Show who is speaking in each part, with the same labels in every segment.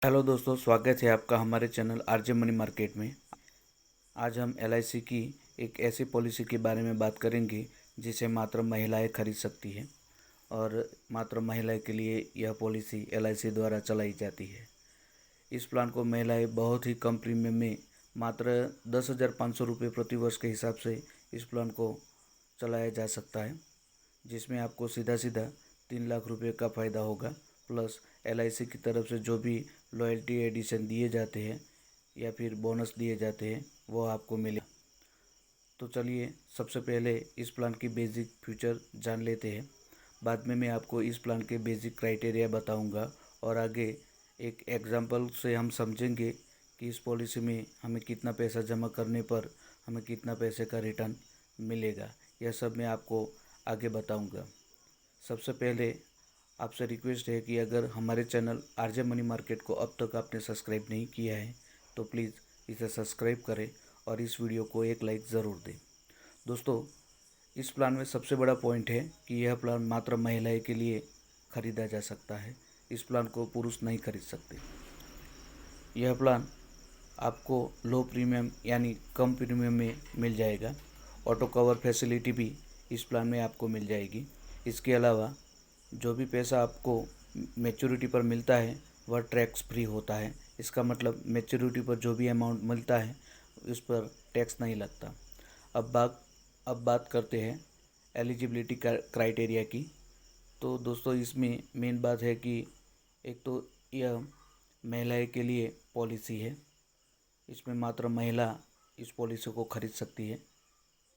Speaker 1: Hello दोस्तों, स्वागत है आपका हमारे चैनल आरजे मनी मार्केट में। आज हम एलआईसी की एक ऐसी पॉलिसी के बारे में बात करेंगे जिसे मात्र महिलाएं खरीद सकती हैं और मात्र महिलाएं के लिए यह पॉलिसी एलआईसी द्वारा चलाई जाती है। इस प्लान को महिलाएं बहुत ही कम प्रीमियम में मात्र 10,500 रुपये प्रति वर्ष के हिसाब से इस प्लान को चलाया जा सकता है, जिसमें आपको सीधा सीधा 3 लाख रुपये का फ़ायदा होगा। प्लस एलआईसी की तरफ से जो भी लॉयल्टी एडिशन दिए जाते हैं या फिर बोनस दिए जाते हैं वो आपको मिले। तो चलिए सबसे पहले इस प्लान की बेसिक फीचर जान लेते हैं। बाद में मैं आपको इस प्लान के बेसिक क्राइटेरिया बताऊंगा और आगे एक एग्जांपल से हम समझेंगे कि इस पॉलिसी में हमें कितना पैसा जमा करने पर हमें कितना पैसे का रिटर्न मिलेगा। यह सब मैं आपको आगे बताऊंगा। सबसे पहले आपसे रिक्वेस्ट है कि अगर हमारे चैनल आरजे मनी मार्केट को अब तक आपने सब्सक्राइब नहीं किया है तो प्लीज़ इसे सब्सक्राइब करें और इस वीडियो को एक लाइक ज़रूर दें। दोस्तों, इस प्लान में सबसे बड़ा पॉइंट है कि यह प्लान मात्र महिलाएं के लिए ख़रीदा जा सकता है। इस प्लान को पुरुष नहीं खरीद सकते। यह प्लान आपको लो प्रीमियम यानी कम प्रीमियम में मिल जाएगा। ऑटो कवर फैसिलिटी भी इस प्लान में आपको मिल जाएगी। इसके अलावा जो भी पैसा आपको मैच्योरिटी पर मिलता है वह टैक्स फ्री होता है। इसका मतलब मैच्योरिटी पर जो भी अमाउंट मिलता है उस पर टैक्स नहीं लगता। अब बात करते हैं एलिजिबिलिटी क्राइटेरिया की। तो दोस्तों, इसमें मेन बात है कि एक तो यह महिलाएं के लिए पॉलिसी है। इसमें मात्र महिला इस पॉलिसी को खरीद सकती है।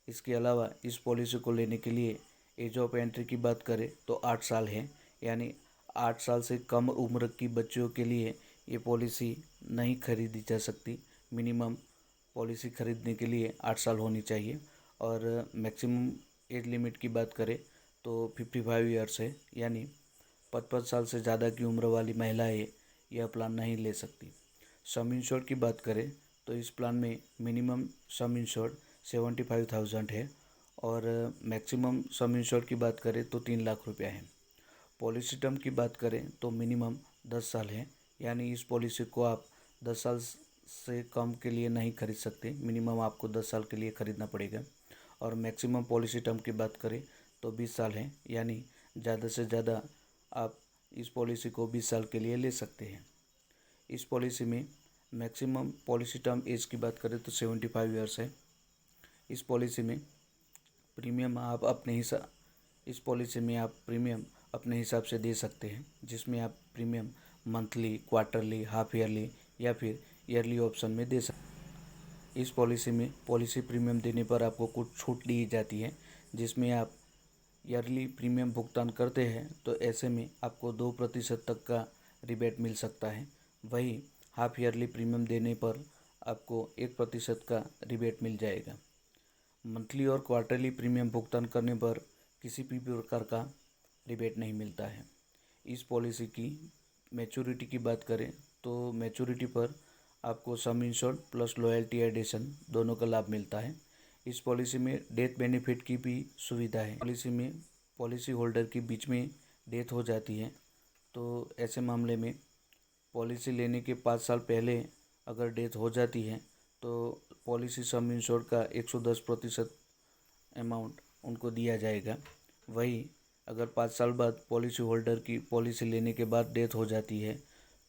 Speaker 1: इसके अलावा इस पॉलिसी को लेने के लिए एज ऑफ एंट्री की बात करें तो 8 साल है, यानी 8 साल से कम उम्र की बच्चियों के लिए ये पॉलिसी नहीं खरीदी जा सकती। मिनिमम पॉलिसी खरीदने के लिए 8 साल होनी चाहिए। और मैक्सिमम एज लिमिट की बात करें तो 55 ईयर्स है, यानी 55 साल से ज़्यादा की उम्र वाली महिलाएं यह प्लान नहीं ले सकती। सम इंश्योर्ड की बात करें तो इस प्लान में मिनिमम सम इंश्योर्ड 75,000 है और मैक्सिमम सम इंश्योर्ड की बात करें तो 3 लाख रुपया है। पॉलिसी टर्म की बात करें तो मिनिमम 10 साल है, यानी इस पॉलिसी को आप 10 साल से कम के लिए नहीं खरीद सकते। मिनिमम आपको 10 साल के लिए ख़रीदना पड़ेगा। और मैक्सिमम पॉलिसी टर्म की बात करें तो 20 साल है, यानी ज़्यादा से ज़्यादा आप इस पॉलिसी को 20 साल के लिए ले सकते हैं। इस पॉलिसी में मैक्सिमम पॉलिसी टर्म एज की बात करें तो 75 ईयर्स है। इस पॉलिसी में प्रीमियम आप अपने हिसाब इस पॉलिसी में आप प्रीमियम अपने हिसाब से दे सकते हैं, जिसमें आप premium monthly, quarterly, half yearly या फिर ईयरली ऑप्शन में दे सकते हैं। इस पॉलिसी में पॉलिसी प्रीमियम देने पर आपको कुछ छूट दी जाती है, जिसमें आप ईयरली प्रीमियम भुगतान करते हैं तो ऐसे में आपको 2% तक का रिबेट मिल सकता है। वहीं हाफ ईयरली प्रीमियम देने पर आपको 1% का रिबेट मिल जाएगा। मंथली और क्वार्टरली प्रीमियम भुगतान करने पर किसी भी प्रकार का रिबेट नहीं मिलता है। इस पॉलिसी की मैच्योरिटी की बात करें तो मैच्योरिटी पर आपको sum insured plus loyalty addition दोनों का लाभ मिलता है। इस पॉलिसी में डेथ बेनिफिट की भी सुविधा है। पॉलिसी में पॉलिसी होल्डर के बीच में डेथ हो जाती है तो ऐसे मामले में पॉलिसी लेने के 5 साल पहले अगर डेथ हो जाती है तो पॉलिसी सम इंश्योर्ड का 110% अमाउंट उनको दिया जाएगा। वही अगर 5 साल बाद पॉलिसी होल्डर की पॉलिसी लेने के बाद डेथ हो जाती है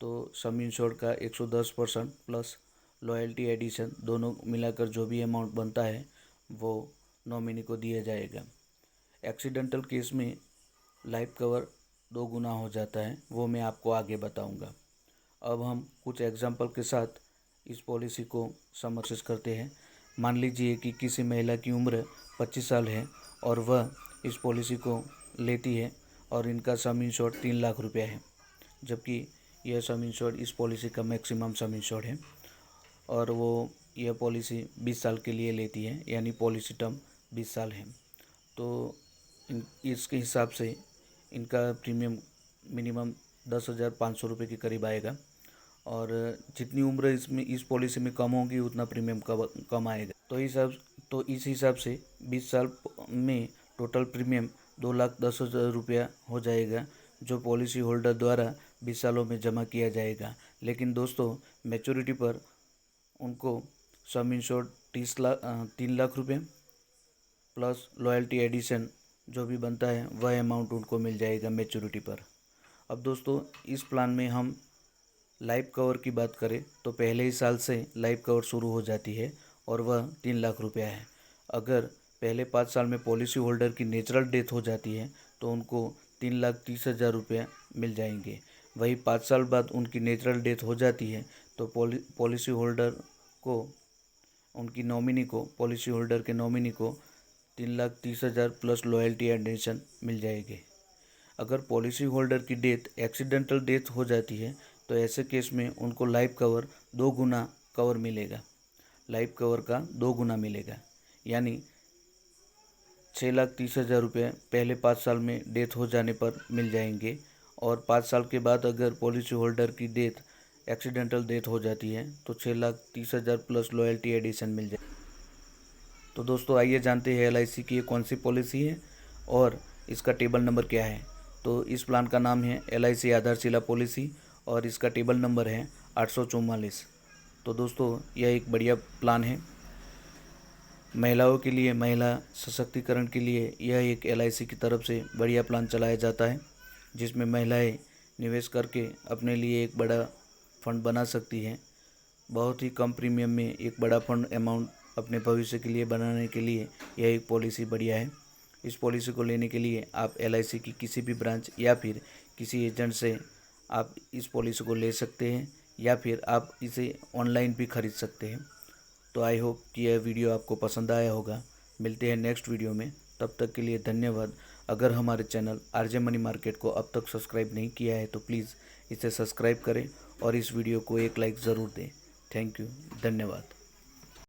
Speaker 1: तो सम इंश्योर्ड का 110% प्लस लॉयल्टी एडिशन दोनों मिलाकर जो भी अमाउंट बनता है वो नॉमिनी को दिया जाएगा। एक्सीडेंटल केस में लाइफ कवर 2 गुना हो जाता है, वो मैं आपको आगे बताऊंगा। अब हम कुछ एग्जाम्पल के साथ इस पॉलिसी को समझ करते हैं। मान लीजिए कि किसी महिला की उम्र 25 साल है और वह इस पॉलिसी को लेती है और इनका सम इंश्योर्ड 3 लाख रुपया है, जबकि यह सम इंश्योर्ड इस पॉलिसी का मैक्सिमम सम इंश्योर्ड है और वो यह पॉलिसी 20 साल के लिए लेती है, यानी पॉलिसी टर्म 20 साल है। तो इसके हिसाब से इनका प्रीमियम मिनिमम 10,500 रुपये के करीब आएगा और जितनी उम्र इसमें इस पॉलिसी में कम होगी उतना प्रीमियम कम आएगा। तो इस हिसाब से 20 साल में टोटल प्रीमियम 2,10,000 रुपया हो जाएगा, जो पॉलिसी होल्डर द्वारा 20 सालों में जमा किया जाएगा। लेकिन दोस्तों मैच्योरिटी पर उनको सम इंश्योर्ड 3 लाख रुपए प्लस लॉयल्टी एडिशन जो भी बनता है वह अमाउंट उनको मिल जाएगा मैच्योरिटी पर। अब दोस्तों इस प्लान में हम लाइफ कवर की बात करें तो पहले ही साल से लाइफ कवर शुरू हो जाती है और वह 3 लाख रुपया है। अगर पहले 5 साल में पॉलिसी होल्डर की नेचुरल डेथ हो जाती है तो उनको 3,30,000 रुपये मिल जाएंगे। वही 5 साल बाद उनकी नेचुरल डेथ हो जाती है तो पॉलिसी होल्डर को उनकी नॉमिनी को पॉलिसी होल्डर के नॉमिनी को 3,30,000 प्लस लॉयल्टी एडिशन मिल जाएगी। अगर पॉलिसी होल्डर की डेथ एक्सीडेंटल डेथ हो जाती है तो ऐसे केस में उनको लाइफ कवर 2 गुना कवर मिलेगा। लाइफ कवर का 2 गुना मिलेगा, यानी 6,30,000 रुपये पहले 5 साल में डेथ हो जाने पर मिल जाएंगे और 5 साल के बाद अगर पॉलिसी होल्डर की डेथ एक्सीडेंटल डेथ हो जाती है तो 6,30,000 प्लस लॉयल्टी एडिशन मिल जाए। तो दोस्तों आइए जानते हैं LIC की ये कौन सी पॉलिसी है और इसका टेबल नंबर क्या है। तो इस प्लान का नाम है LIC आधारशिला पॉलिसी और इसका टेबल नंबर है 844। तो दोस्तों यह एक बढ़िया प्लान है महिलाओं के लिए, महिला सशक्तिकरण के लिए। यह एक LIC की तरफ से बढ़िया प्लान चलाया जाता है जिसमें महिलाएं निवेश करके अपने लिए एक बड़ा फंड बना सकती हैं। बहुत ही कम प्रीमियम में एक बड़ा फंड अमाउंट अपने भविष्य के लिए बनाने के लिए यह एक पॉलिसी बढ़िया है। इस पॉलिसी को लेने के लिए आप LIC की किसी भी ब्रांच या फिर किसी एजेंट से आप इस पॉलिसी को ले सकते हैं या फिर आप इसे ऑनलाइन भी खरीद सकते हैं। तो आई होप कि यह वीडियो आपको पसंद आया होगा। मिलते हैं नेक्स्ट वीडियो में, तब तक के लिए धन्यवाद। अगर हमारे चैनल RJ मनी मार्केट को अब तक सब्सक्राइब नहीं किया है तो प्लीज़ इसे सब्सक्राइब करें और इस वीडियो को एक लाइक ज़रूर दें। थैंक यू, धन्यवाद।